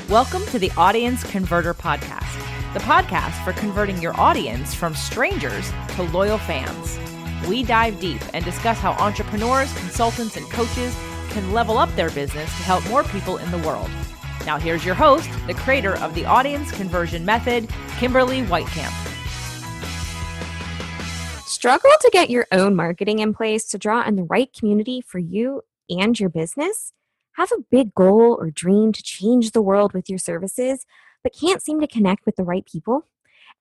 Welcome to the Audience Converter Podcast, the podcast for converting your audience from strangers to loyal fans. We dive deep and discuss how entrepreneurs, consultants, and coaches can level up their business to help more people in the world. Now here's your host, the creator of the Audience Conversion Method, Kimberly Weitkamp. Struggle to get your own marketing in place to draw in the right community for you and your business? Have a big goal or dream to change the world with your services, but can't seem to connect with the right people?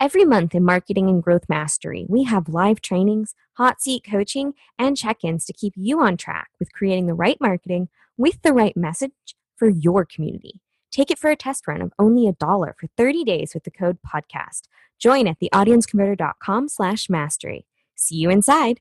Every month in Marketing and Growth Mastery, we have live trainings, hot seat coaching, and check-ins to keep you on track with creating the right marketing with the right message for your community. Take it for a test run of only $1 for 30 days with the code podcast. Join at theaudienceconverter.com/mastery. See you inside.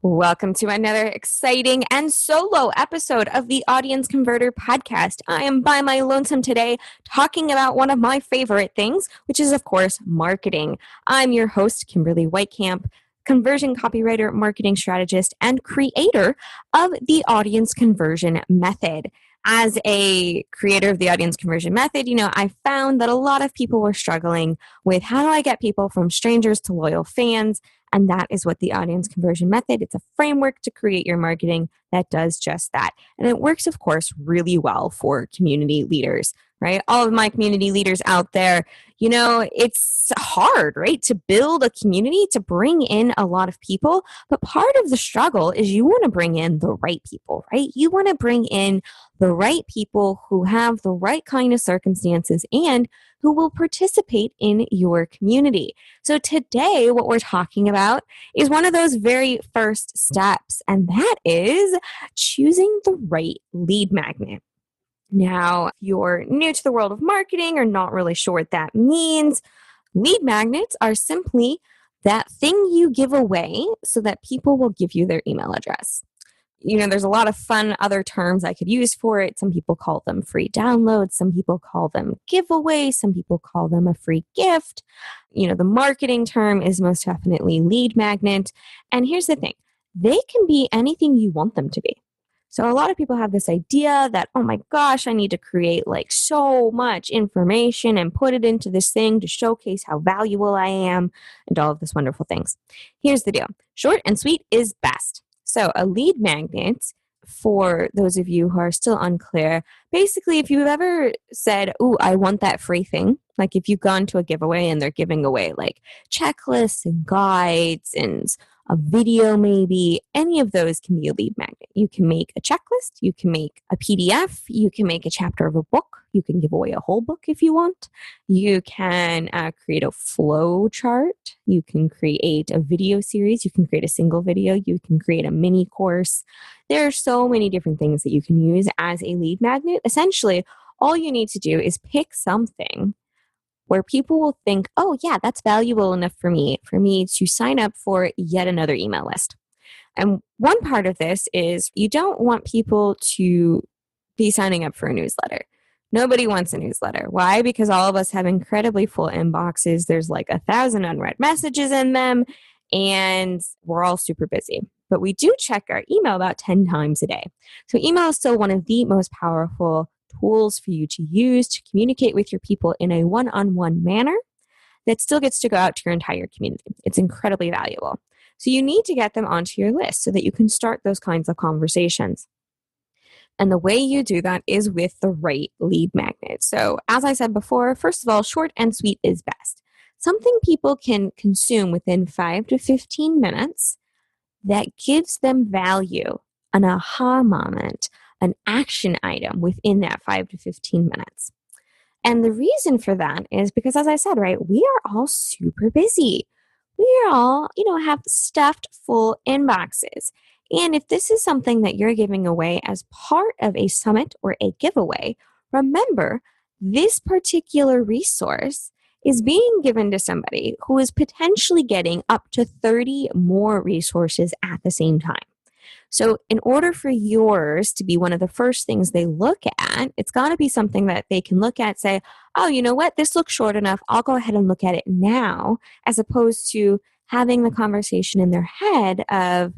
Welcome to another exciting and solo episode of the Audience Converter Podcast. I am by my lonesome today talking about one of my favorite things, which is, of course, marketing. I'm your host, Kimberly Weitkamp, conversion copywriter, marketing strategist, and creator of the Audience Conversion Method. As a creator of the Audience Conversion Method, I found that a lot of people were struggling with how do I get people from strangers to loyal fans? And that is what the Audience Conversion Method, it's a framework to create your marketing that does just that. And it works, of course, really well for community leaders, right? All of my community leaders out there, it's hard, right? To build a community, to bring in a lot of people. But part of the struggle is you want to bring in the right people, right? You want to bring in the right people who have the right kind of circumstances and who will participate in your community. So today, what we're talking about is one of those very first steps, and that is choosing the right lead magnet. Now, if you're new to the world of marketing or not really sure what that means, lead magnets are simply that thing you give away so that people will give you their email address. There's a lot of fun other terms I could use for it. Some people call them free downloads. Some people call them giveaways. Some people call them a free gift. The marketing term is most definitely lead magnet. And here's the thing. They can be anything you want them to be. So a lot of people have this idea that, oh my gosh, I need to create so much information and put it into this thing to showcase how valuable I am and all of these wonderful things. Here's the deal. Short and sweet is best. So a lead magnet, for those of you who are still unclear, basically if you've ever said, oh, I want that free thing, like if you've gone to a giveaway and they're giving away checklists and guides and a video maybe, any of those can be a lead magnet. You can make a checklist, you can make a PDF, you can make a chapter of a book, you can give away a whole book if you want. You can create a flow chart, you can create a video series, you can create a single video, you can create a mini course. There are so many different things that you can use as a lead magnet. Essentially, all you need to do is pick something where people will think, oh yeah, that's valuable enough for me to sign up for yet another email list. And one part of this is you don't want people to be signing up for a newsletter. Nobody wants a newsletter. Why? Because all of us have incredibly full inboxes. There's 1,000 unread messages in them, and we're all super busy. But we do check our email about 10 times a day. So email is still one of the most powerful tools for you to use to communicate with your people in a one-on-one manner that still gets to go out to your entire community. It's incredibly valuable. So you need to get them onto your list so that you can start those kinds of conversations. And the way you do that is with the right lead magnet. So as I said before, first of all, short and sweet is best. Something people can consume within 5 to 15 minutes that gives them value, an aha moment, an action item within that 5 to 15 minutes. And the reason for that is because, as I said, right, we are all super busy. We are all, have stuffed full inboxes. And if this is something that you're giving away as part of a summit or a giveaway, remember this particular resource is being given to somebody who is potentially getting up to 30 more resources at the same time. So in order for yours to be one of the first things they look at, it's got to be something that they can look at, say, oh, you know what? This looks short enough. I'll go ahead and look at it now, as opposed to having the conversation in their head of,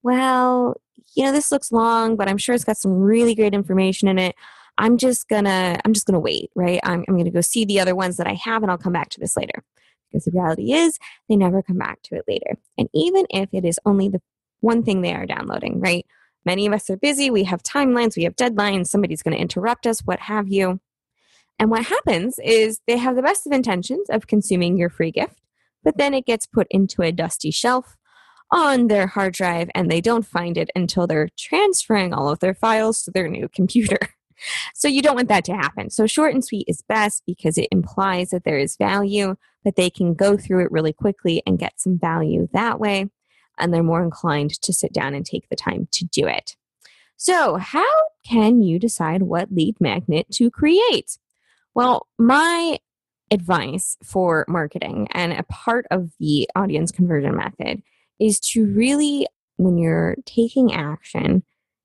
well, this looks long, but I'm sure it's got some really great information in it. I'm just gonna wait, right? I'm gonna go see the other ones that I have and I'll come back to this later. Because the reality is they never come back to it later. And even if it is only the one thing they are downloading, right? Many of us are busy, we have timelines, we have deadlines, somebody's going to interrupt us, what have you. And what happens is they have the best of intentions of consuming your free gift, but then it gets put into a dusty shelf on their hard drive and they don't find it until they're transferring all of their files to their new computer. So you don't want that to happen. So short and sweet is best because it implies that there is value, that they can go through it really quickly and get some value that way. And they're more inclined to sit down and take the time to do it. So how can you decide what lead magnet to create? Well, my advice for marketing and a part of the audience conversion method is to really, when you're taking action,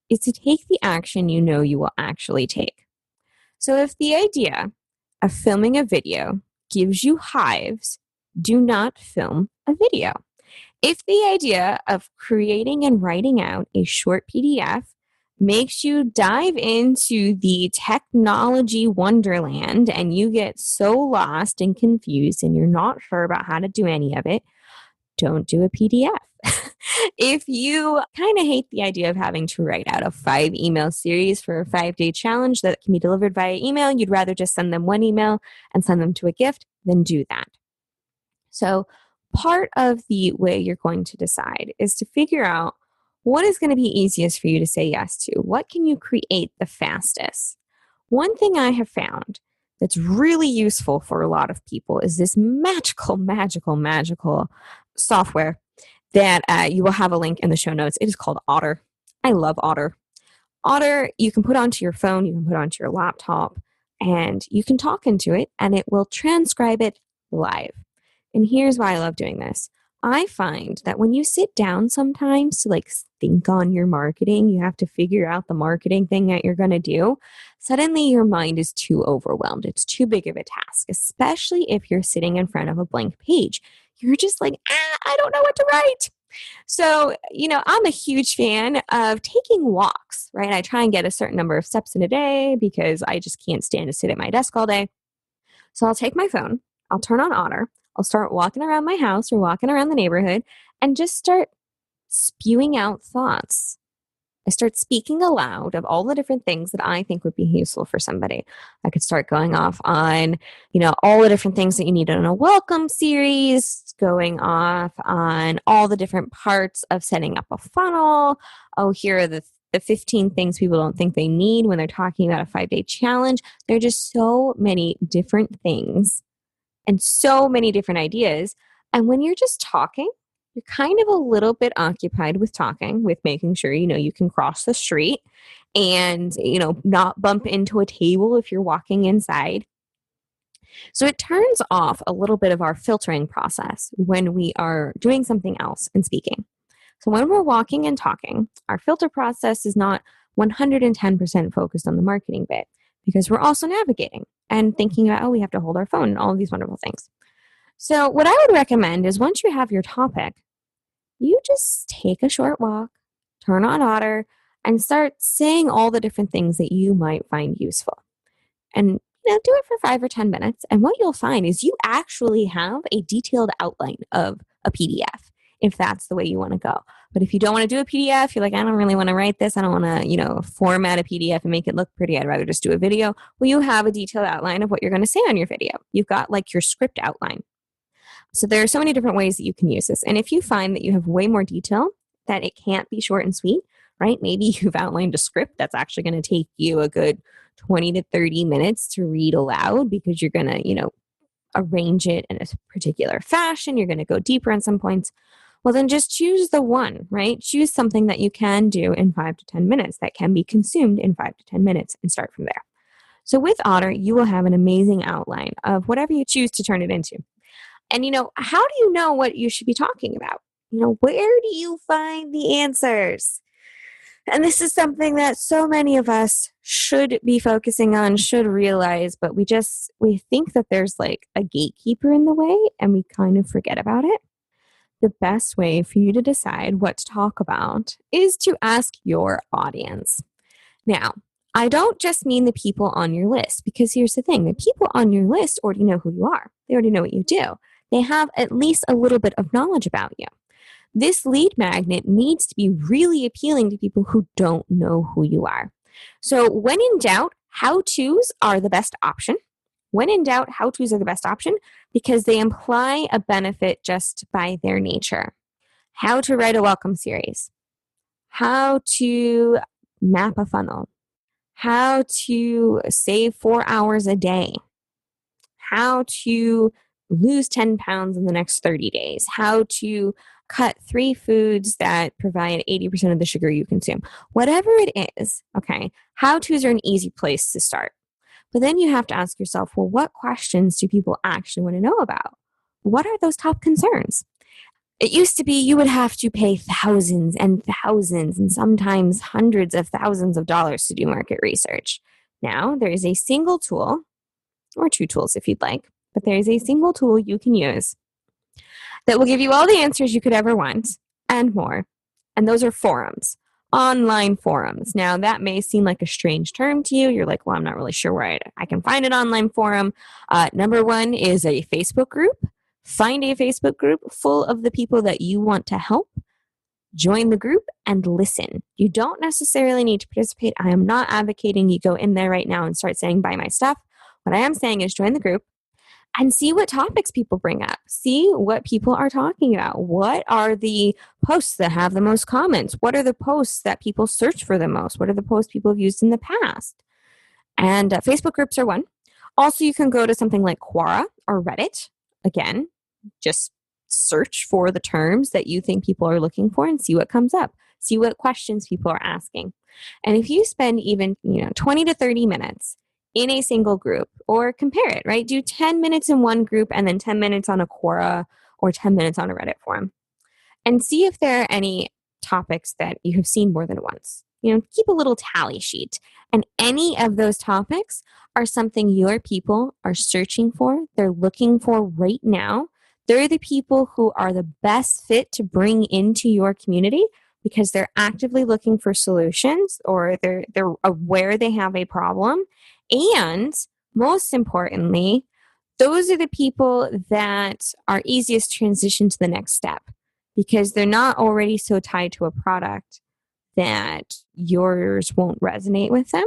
is to take the action you know you will actually take. So if the idea of filming a video gives you hives, do not film a video. If the idea of creating and writing out a short PDF makes you dive into the technology wonderland and you get so lost and confused and you're not sure about how to do any of it, don't do a PDF. If you kind of hate the idea of having to write out a 5 email series for a 5-day challenge that can be delivered via email, you'd rather just send them one email and send them to a gift, then do that. So part of the way you're going to decide is to figure out what is going to be easiest for you to say yes to. What can you create the fastest? One thing I have found that's really useful for a lot of people is this magical software that you will have a link in the show notes. It is called Otter. I love Otter. Otter, you can put onto your phone, you can put onto your laptop, and you can talk into it, and it will transcribe it live. And here's why I love doing this. I find that when you sit down sometimes to think on your marketing, you have to figure out the marketing thing that you're going to do. Suddenly your mind is too overwhelmed. It's too big of a task, especially if you're sitting in front of a blank page. You're just like, I don't know what to write. So, I'm a huge fan of taking walks, right? I try and get a certain number of steps in a day because I just can't stand to sit at my desk all day. So I'll take my phone, I'll turn on Otter, I'll start walking around my house or walking around the neighborhood and just start spewing out thoughts. I start speaking aloud of all the different things that I think would be useful for somebody. I could start going off on, all the different things that you need in a welcome series, going off on all the different parts of setting up a funnel. Oh, here are the 15 things people don't think they need when they're talking about a 5-day challenge. There are just so many different things and so many different ideas. And when you're just talking, you're kind of a little bit occupied with talking, with making sure, you can cross the street and, not bump into a table if you're walking inside. So it turns off a little bit of our filtering process when we are doing something else and speaking. So when we're walking and talking, our filter process is not 110% focused on the marketing bit because we're also navigating and thinking about, we have to hold our phone and all of these wonderful things. So what I would recommend is once you have your topic, you just take a short walk, turn on Otter, and start saying all the different things that you might find useful. And do it for 5 or 10 minutes. And what you'll find is you actually have a detailed outline of a PDF, if that's the way you want to go. But if you don't want to do a PDF, you're like, I don't really want to write this. I don't want to, format a PDF and make it look pretty. I'd rather just do a video. Well, you have a detailed outline of what you're going to say on your video. You've got your script outline. So there are so many different ways that you can use this. And if you find that you have way more detail, that it can't be short and sweet, right? Maybe you've outlined a script that's actually going to take you a good 20 to 30 minutes to read aloud because you're going to, arrange it in a particular fashion. You're going to go deeper on some points. Well, then just choose the one, right? Choose something that you can do in 5 to 10 minutes that can be consumed in 5 to 10 minutes and start from there. So with Otter, you will have an amazing outline of whatever you choose to turn it into. And, how do you know what you should be talking about? Where do you find the answers? And this is something that so many of us should be focusing on, should realize, but we think that there's a gatekeeper in the way and we kind of forget about it. The best way for you to decide what to talk about is to ask your audience. Now, I don't just mean the people on your list, because here's the thing. The people on your list already know who you are. They already know what you do. They have at least a little bit of knowledge about you. This lead magnet needs to be really appealing to people who don't know who you are. So when in doubt, how-tos are the best option. When in doubt, how-tos are the best option because they imply a benefit just by their nature. How to write a welcome series, how to map a funnel, how to save 4 hours a day, how to lose 10 pounds in the next 30 days, how to cut 3 foods that provide 80% of the sugar you consume. Whatever it is, okay, how-tos are an easy place to start. But then you have to ask yourself, well, what questions do people actually want to know about? What are those top concerns? It used to be you would have to pay thousands and thousands and sometimes hundreds of thousands of dollars to do market research. Now there is a single tool, or 2 tools if you'd like, but there is a single tool you can use that will give you all the answers you could ever want and more. And those are forums, online forums. Now that may seem like a strange term to you. You're like, well, I'm not really sure where I can find an online forum. Number 1 is a Facebook group. Find a Facebook group full of the people that you want to help. Join the group and listen. You don't necessarily need to participate. I am not advocating you go in there right now and start saying, buy my stuff. What I am saying is join the group and see what topics people bring up. See what people are talking about. What are the posts that have the most comments? What are the posts that people search for the most? What are the posts people have used in the past? And Facebook groups are one. Also, you can go to something like Quora or Reddit. Again, just search for the terms that you think people are looking for and see what comes up. See what questions people are asking. And if you spend even 20 to 30 minutes in a single group, or compare it, right? Do 10 minutes in one group and then 10 minutes on a Quora or 10 minutes on a Reddit forum. And see if there are any topics that you have seen more than once. Keep a little tally sheet. And any of those topics are something your people are searching for, they're looking for right now. They're the people who are the best fit to bring into your community because they're actively looking for solutions, or they're aware they have a problem. And most importantly, those are the people that are easiest to transition to the next step because they're not already so tied to a product that yours won't resonate with them.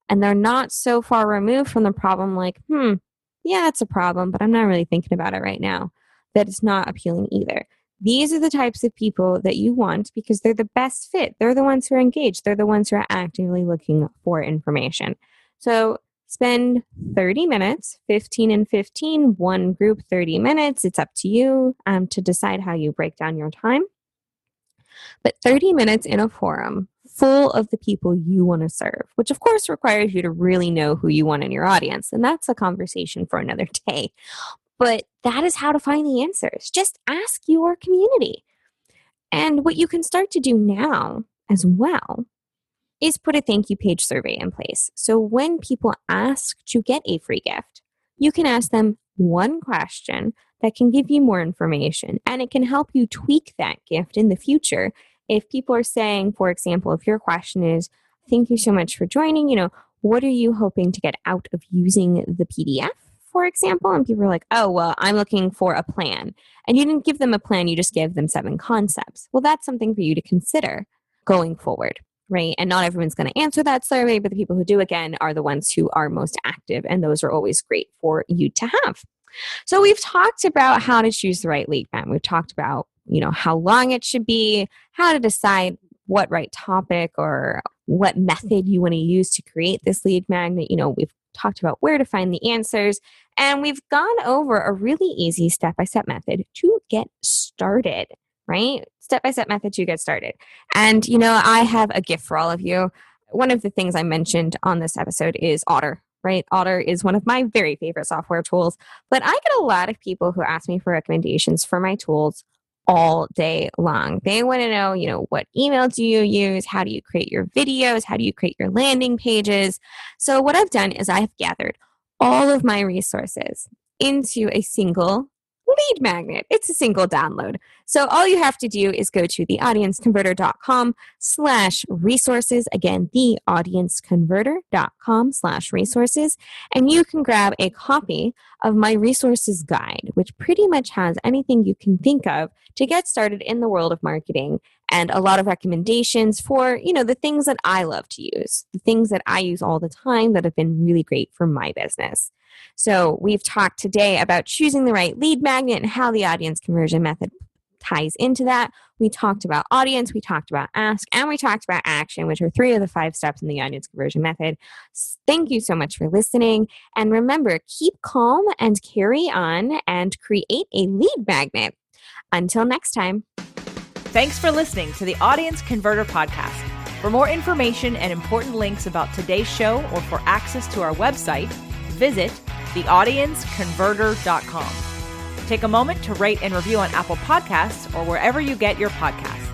And they're not so far removed from the problem like, yeah, it's a problem, but I'm not really thinking about it right now. That it's not appealing either. These are the types of people that you want because they're the best fit. They're the ones who are engaged. They're the ones who are actively looking for information. So spend 30 minutes, 15 and 15, one group 30 minutes. It's up to you to decide how you break down your time. But 30 minutes in a forum full of the people you want to serve, which of course requires you to really know who you want in your audience. And that's a conversation for another day. But that is how to find the answers. Just ask your community. And what you can start to do now as well is put a thank you page survey in place. So when people ask to get a free gift, you can ask them one question that can give you more information, and it can help you tweak that gift in the future. If people are saying, for example, if your question is, thank you so much for joining, what are you hoping to get out of using the PDF? For example, and people are like, oh, well, I'm looking for a plan. And you didn't give them a plan, you just gave them 7 concepts. Well, that's something for you to consider going forward, right? And not everyone's going to answer that survey, but the people who do, again, are the ones who are most active. And those are always great for you to have. So we've talked about how to choose the right lead magnet. We've talked about, how long it should be, how to decide what right topic or what method you want to use to create this lead magnet. We've talked about where to find the answers, and we've gone over a really easy step-by-step method to get started, right? Step-by-step method to get started. And, I have a gift for all of you. One of the things I mentioned on this episode is Otter, right? Otter is one of my very favorite software tools, but I get a lot of people who ask me for recommendations for my tools all day long. They want to know, what email do you use? How do you create your videos? How do you create your landing pages? So what I've done is I've gathered all of my resources into a single lead magnet. It's a single download. So all you have to do is go to theaudienceconverter.com/resources. Again, theaudienceconverter.com/resources. And you can grab a copy of my resources guide, which pretty much has anything you can think of to get started in the world of marketing, and a lot of recommendations for, the things that I love to use, the things that I use all the time that have been really great for my business. So we've talked today about choosing the right lead magnet and how the audience conversion method ties into that. We talked about audience, we talked about ask, and we talked about action, which are 3 of the 5 steps in the audience conversion method. Thank you so much for listening. And remember, keep calm and carry on and create a lead magnet. Until next time. Thanks for listening to the Audience Converter Podcast. For more information and important links about today's show or for access to our website, visit theaudienceconverter.com. Take a moment to rate and review on Apple Podcasts or wherever you get your podcasts.